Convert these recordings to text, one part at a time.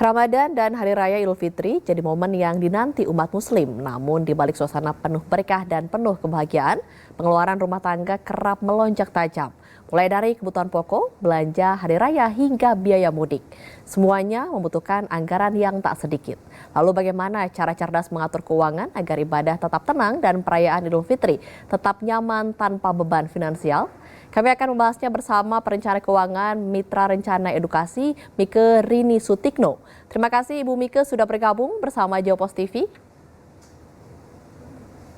Ramadan dan Hari Raya Idul Fitri jadi momen yang dinanti umat Muslim. Namun di balik suasana penuh berkah dan penuh kebahagiaan, pengeluaran rumah tangga kerap melonjak tajam. Mulai dari kebutuhan pokok, belanja hari raya hingga biaya mudik. Semuanya membutuhkan anggaran yang tak sedikit. Lalu bagaimana cara cerdas mengatur keuangan agar ibadah tetap tenang dan perayaan Idul Fitri tetap nyaman tanpa beban finansial? Kami akan membahasnya bersama perencana keuangan Mitra Rencana Edukasi Mike Rini Sutikno. Terima kasih Ibu Mike sudah bergabung bersama Jawpos TV.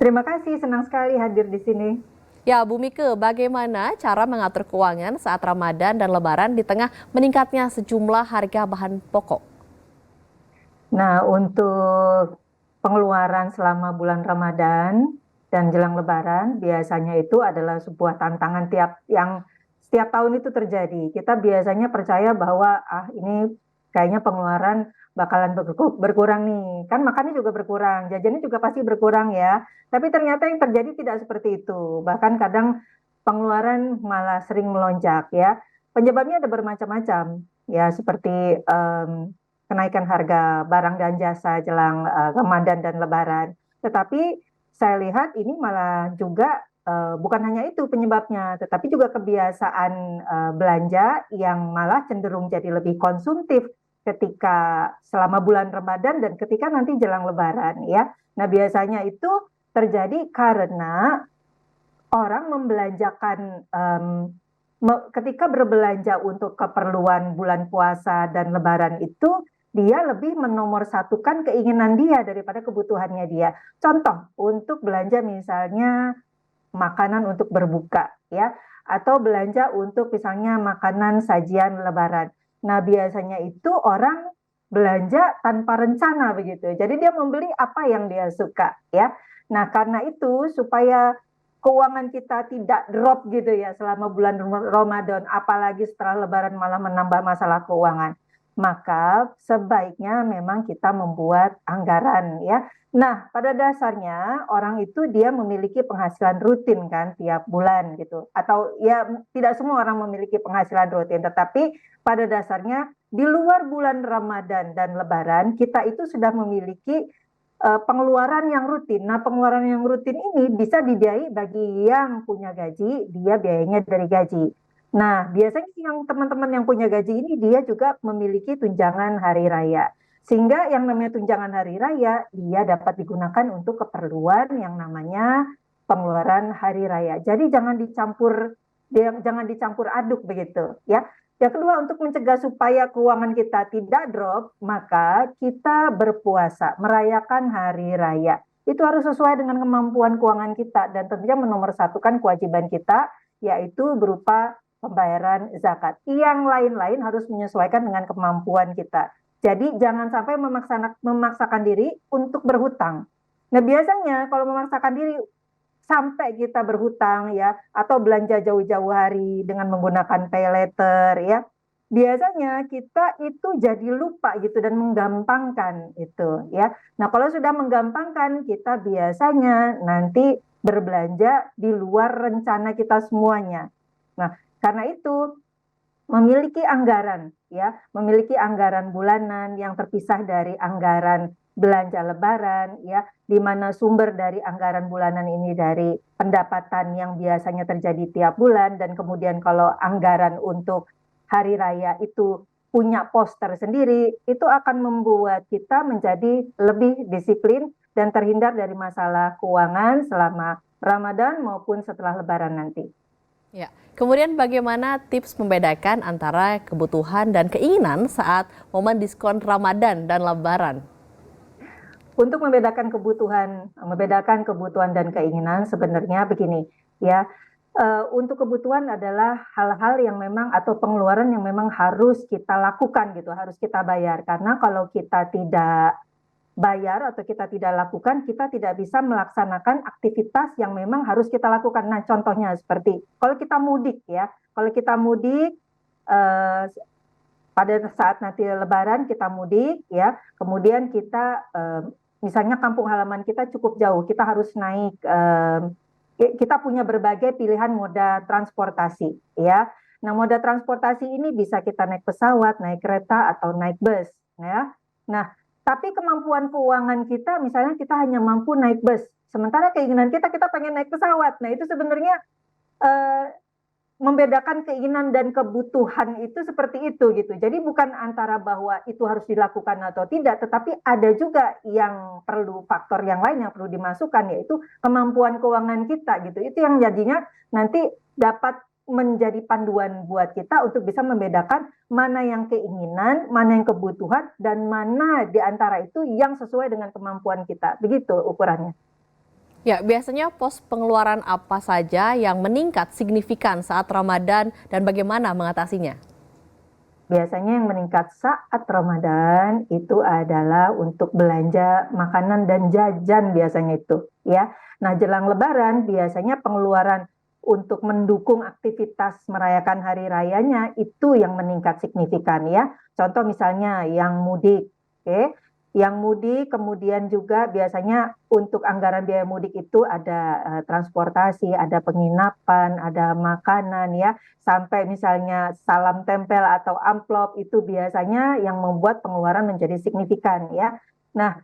Terima kasih, senang sekali hadir di sini. Ya Bu Mike, bagaimana cara mengatur keuangan saat Ramadan dan Lebaran di tengah meningkatnya sejumlah harga bahan pokok? Nah, untuk pengeluaran selama bulan Ramadan dan jelang Lebaran biasanya itu adalah sebuah tantangan yang setiap tahun itu terjadi. Kita biasanya percaya bahwa ini kayaknya pengeluaran bakalan berkurang nih. Kan makannya juga berkurang, jajannya juga pasti berkurang ya. Tapi ternyata yang terjadi tidak seperti itu. Bahkan kadang pengeluaran malah sering melonjak ya. Penyebabnya ada bermacam-macam ya, seperti kenaikan harga barang dan jasa jelang Ramadan dan Lebaran. Tetapi saya lihat ini malah juga bukan hanya itu penyebabnya, tetapi juga kebiasaan belanja yang malah cenderung jadi lebih konsumtif ketika selama bulan Ramadan dan ketika nanti jelang Lebaran ya. Nah, biasanya itu terjadi karena orang membelanjakan ketika berbelanja untuk keperluan bulan puasa dan Lebaran itu dia lebih menomorsatukan keinginan dia daripada kebutuhannya dia. Contoh, untuk belanja misalnya makanan untuk berbuka ya, atau belanja untuk misalnya makanan sajian Lebaran. Nah, biasanya itu orang belanja tanpa rencana begitu. Jadi dia membeli apa yang dia suka ya. Nah, karena itu supaya keuangan kita tidak drop gitu ya selama bulan Ramadan, apalagi setelah Lebaran malah menambah masalah keuangan, maka sebaiknya memang kita membuat anggaran ya. Nah, pada dasarnya orang itu dia memiliki penghasilan rutin kan tiap bulan gitu. Atau ya tidak semua orang memiliki penghasilan rutin, tetapi pada dasarnya di luar bulan Ramadan dan Lebaran kita itu sudah memiliki pengeluaran yang rutin. Nah, pengeluaran yang rutin ini bisa dibiayai bagi yang punya gaji, dia biayanya dari gaji. Nah, biasanya yang teman-teman yang punya gaji ini dia juga memiliki tunjangan hari raya. Sehingga yang namanya tunjangan hari raya, dia dapat digunakan untuk keperluan yang namanya pengeluaran hari raya. Jadi jangan dicampur aduk begitu, ya. Yang kedua, untuk mencegah supaya keuangan kita tidak drop, maka kita berpuasa, merayakan hari raya. Itu harus sesuai dengan kemampuan keuangan kita dan tentunya menomorsatukan kewajiban kita, yaitu berupa pembayaran zakat. Yang lain-lain harus menyesuaikan dengan kemampuan kita. Jadi jangan sampai memaksakan diri untuk berhutang. Nah, biasanya kalau memaksakan diri sampai kita berhutang ya, atau belanja jauh-jauh hari dengan menggunakan pay later ya, biasanya kita itu jadi lupa gitu dan menggampangkan itu ya. Nah, kalau sudah menggampangkan, kita biasanya nanti berbelanja di luar rencana kita semuanya. Nah, karena itu memiliki anggaran bulanan yang terpisah dari anggaran belanja Lebaran ya, di mana sumber dari anggaran bulanan ini dari pendapatan yang biasanya terjadi tiap bulan, dan kemudian kalau anggaran untuk hari raya itu punya poster sendiri, itu akan membuat kita menjadi lebih disiplin dan terhindar dari masalah keuangan selama Ramadan maupun setelah Lebaran nanti. Ya, kemudian bagaimana tips membedakan antara kebutuhan dan keinginan saat momen diskon Ramadan dan Lebaran? Untuk membedakan kebutuhan dan keinginan sebenarnya begini ya. Untuk kebutuhan adalah hal-hal yang memang atau pengeluaran yang memang harus kita lakukan gitu, harus kita bayar. Karena kalau kita tidak bayar atau kita tidak lakukan, kita tidak bisa melaksanakan aktivitas yang memang harus kita lakukan. Nah, contohnya seperti kalau kita mudik ya, kalau kita mudik pada saat nanti Lebaran kita mudik ya, kemudian kita misalnya kampung halaman kita cukup jauh, kita harus naik, kita punya berbagai pilihan moda transportasi ya. Nah, moda transportasi ini bisa kita naik pesawat, naik kereta, atau naik bus ya. Nah, tapi kemampuan keuangan kita, misalnya kita hanya mampu naik bus, sementara keinginan kita pengen naik pesawat. Nah, itu sebenarnya eh, membedakan keinginan dan kebutuhan itu seperti itu gitu. Jadi bukan antara bahwa itu harus dilakukan atau tidak, tetapi ada juga yang perlu faktor yang lain yang perlu dimasukkan, yaitu kemampuan keuangan kita gitu. Itu yang jadinya nanti dapat menjadi panduan buat kita untuk bisa membedakan mana yang keinginan, mana yang kebutuhan, dan mana di antara itu yang sesuai dengan kemampuan kita. Begitu ukurannya. Ya, biasanya pos pengeluaran apa saja yang meningkat signifikan saat Ramadan dan bagaimana mengatasinya? Biasanya yang meningkat saat Ramadan itu adalah untuk belanja makanan dan jajan biasanya itu, ya. Nah, jelang Lebaran biasanya pengeluaran untuk mendukung aktivitas merayakan hari rayanya itu yang meningkat signifikan, ya. Contoh misalnya yang mudik, oke. Yang mudik kemudian juga biasanya untuk anggaran biaya mudik itu ada transportasi, ada penginapan, ada makanan, ya, sampai misalnya salam tempel atau amplop itu biasanya yang membuat pengeluaran menjadi signifikan, ya. Nah,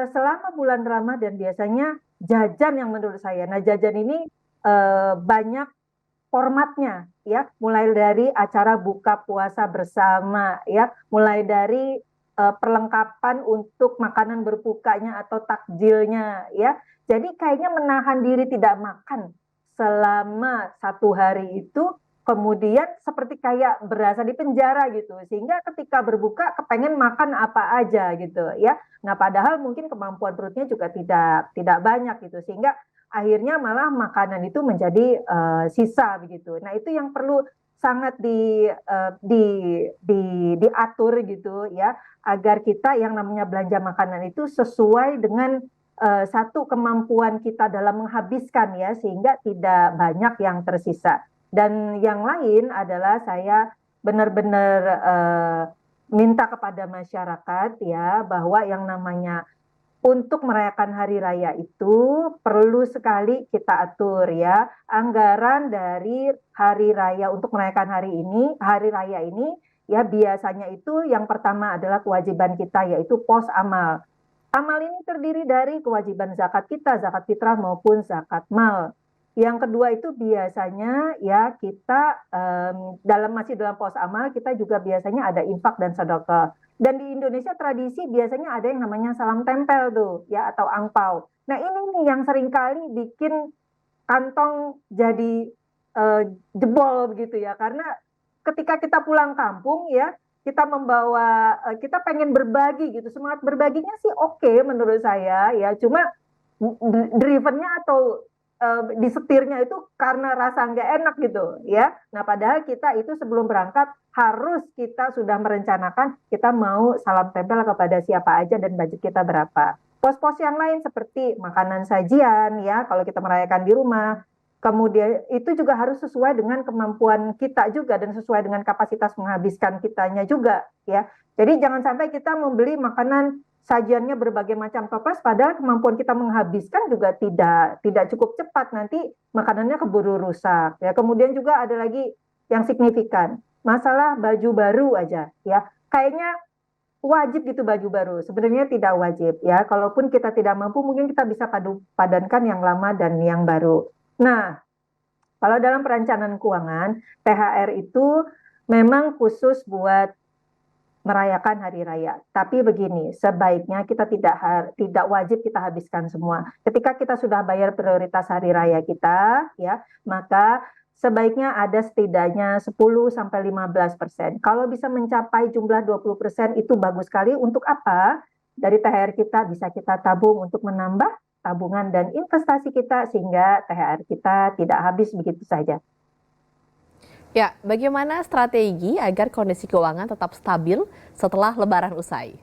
selama bulan Ramadan biasanya jajan yang menurut saya. Nah, jajan ini banyak formatnya, ya, mulai dari acara buka puasa bersama, ya, mulai dari perlengkapan untuk makanan berbukanya atau takjilnya, ya. Jadi kayaknya menahan diri tidak makan selama 1 hari itu kemudian seperti kayak berasa di penjara gitu, sehingga ketika berbuka kepengen makan apa aja gitu, ya. Nah, padahal mungkin kemampuan perutnya juga tidak banyak gitu, sehingga akhirnya malah makanan itu menjadi sisa begitu. Nah, itu yang perlu sangat diatur gitu, ya, agar kita yang namanya belanja makanan itu sesuai dengan satu kemampuan kita dalam menghabiskan, ya, sehingga tidak banyak yang tersisa. Dan yang lain adalah saya benar-benar minta kepada masyarakat, ya, bahwa yang namanya untuk merayakan hari raya itu perlu sekali kita atur, ya, anggaran dari hari raya untuk merayakan hari raya ini, ya, biasanya itu yang pertama adalah kewajiban kita yaitu pos amal. Amal ini terdiri dari kewajiban zakat kita, zakat fitrah maupun zakat mal. Yang kedua itu biasanya, ya, kita masih dalam pos amal kita juga biasanya ada infak dan sedekah. Dan di Indonesia tradisi biasanya ada yang namanya salam tempel tuh, ya, atau angpau. Nah, ini nih yang seringkali bikin kantong jadi jebol begitu, ya, karena ketika kita pulang kampung, ya, kita membawa kita pengen berbagi gitu, semangat berbaginya sih oke menurut saya, ya, cuma drivennya atau disetirnya itu karena rasa nggak enak gitu, ya. Nah, padahal kita itu sebelum berangkat harus kita sudah merencanakan kita mau salam tempel kepada siapa aja dan budget kita berapa. Pos-pos yang lain seperti makanan sajian, ya, kalau kita merayakan di rumah. Kemudian itu juga harus sesuai dengan kemampuan kita juga dan sesuai dengan kapasitas menghabiskan kitanya juga, ya. Jadi jangan sampai kita membeli makanan sajiannya berbagai macam toples padahal kemampuan kita menghabiskan juga tidak cukup cepat, nanti makanannya keburu rusak, ya. Kemudian juga ada lagi yang signifikan, masalah baju baru aja, ya. Kayaknya wajib gitu baju baru. Sebenarnya tidak wajib, ya. Kalaupun kita tidak mampu mungkin kita bisa padankan yang lama dan yang baru. Nah, kalau dalam perencanaan keuangan, THR itu memang khusus buat merayakan hari raya. Tapi begini, sebaiknya kita tidak wajib kita habiskan semua. Ketika kita sudah bayar prioritas hari raya kita, ya, maka sebaiknya ada setidaknya 10 sampai 15%. Kalau bisa mencapai jumlah 20% itu bagus sekali. Untuk apa? Dari THR kita bisa kita tabung untuk menambah tabungan dan investasi kita sehingga THR kita tidak habis begitu saja. Ya, bagaimana strategi agar kondisi keuangan tetap stabil setelah Lebaran usai?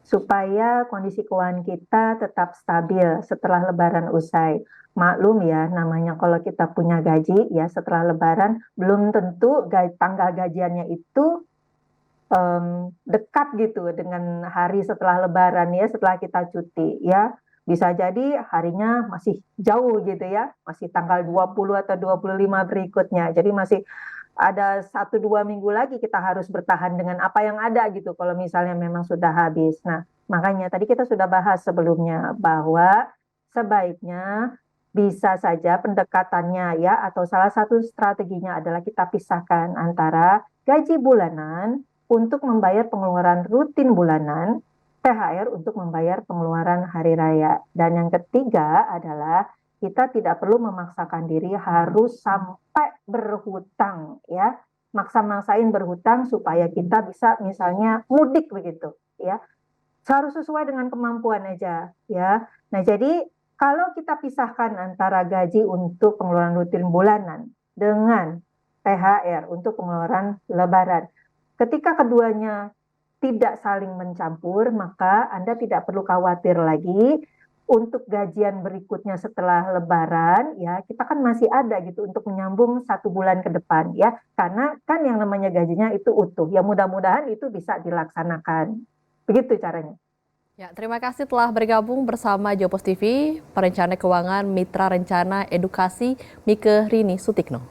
Supaya kondisi keuangan kita tetap stabil setelah Lebaran usai. Maklum, ya, namanya kalau kita punya gaji, ya, setelah Lebaran belum tentu tanggal gajiannya itu dekat gitu dengan hari setelah Lebaran, ya, setelah kita cuti, ya. Bisa jadi harinya masih jauh gitu, ya, masih tanggal 20 atau 25 berikutnya. Jadi masih ada 1-2 minggu lagi kita harus bertahan dengan apa yang ada gitu kalau misalnya memang sudah habis. Nah, makanya tadi kita sudah bahas sebelumnya bahwa sebaiknya bisa saja pendekatannya ya atau salah satu strateginya adalah kita pisahkan antara gaji bulanan untuk membayar pengeluaran rutin bulanan, THR untuk membayar pengeluaran hari raya. Dan yang ketiga adalah kita tidak perlu memaksakan diri harus sampai berhutang ya, maksa-maksain berhutang supaya kita bisa misalnya mudik begitu ya, harus sesuai dengan kemampuan aja ya. Nah jadi kalau kita pisahkan antara gaji untuk pengeluaran rutin bulanan dengan THR untuk pengeluaran lebaran, ketika keduanya tidak saling mencampur, maka Anda tidak perlu khawatir lagi untuk gajian berikutnya setelah Lebaran, ya kita kan masih ada gitu untuk menyambung 1 bulan ke depan ya, karena kan yang namanya gajinya itu utuh. Ya mudah-mudahan itu bisa dilaksanakan. Begitu caranya. Ya, terima kasih telah bergabung bersama Jopos TV, perencana keuangan Mitra Rencana Edukasi Mike Rini Sutikno.